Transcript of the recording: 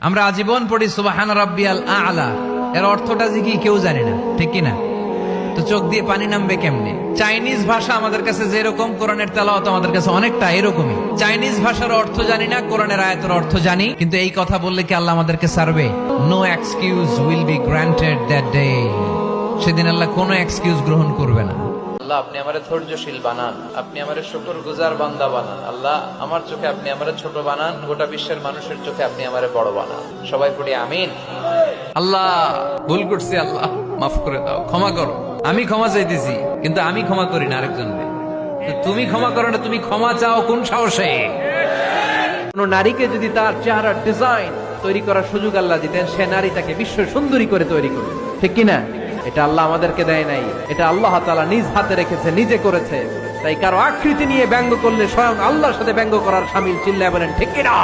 আমরা আজীবন পড়ি সুবহান রাব্বিয়াল আ'লা, এর অর্থটা কি কেউ জানে না, ঠিক কি না? তো চোখ দিয়ে পানি নামবে কেমনে? চাইনিজ ভাষা আমাদের কাছে যেরকম, কোরআনের তেলাওয়াত আমাদের কাছে অনেকটা এরকমই। চাইনিজ ভাষার অর্থ জানি না, কোরআনের আয়াতের অর্থ জানি, কিন্তু এই কথা বললে কি আল্লাহ আমাদেরকে ছাড়বে? No excuse will be granted that day. সেদিন আল্লাহ কোনো এক্সকিউজ গ্রহণ করবে না। আল্লাহ, আপনি আমারে ধৈর্যশীল বানান, আপনি আমারে শুকরগুজার বান্দা বানান। আল্লাহ, আমার চোখে আপনি আমারে ছোট বানান, গোটা বিশ্বের মানুষের চোখে আপনি আমারে বড় বানান। সবাই পড়ি আমিন। আল্লাহ, ভুল করছি, আল্লাহ মাফ করে দাও, ক্ষমা করো। আমি ক্ষমা চাইতেছি, কিন্তু আমি ক্ষমা করি না আরেকজনকে। তুমি ক্ষমা করো না, তুমি ক্ষমা চাও কোন সাহসে? কোন নারীকে যদি তার চেহারার ডিজাইন তৈরি করার সুযোগ আল্লাহ দিতেন, সে নারী তাকে বিশ্ব সুন্দরী করে তৈরি করবে, ঠিক কিনা? এটা আল্লাহ আমাদেরকে দেয় নাই, এটা আল্লাহ তাআলা নিজ হাতে রেখেছে, নিজে করেছে। তাই কারো আকৃতি নিয়ে ব্যঙ্গ করলে স্বয়ং আল্লাহর সাথে ব্যঙ্গ করার শামিল। চিল্লায় বলেন ঠিক কিনা?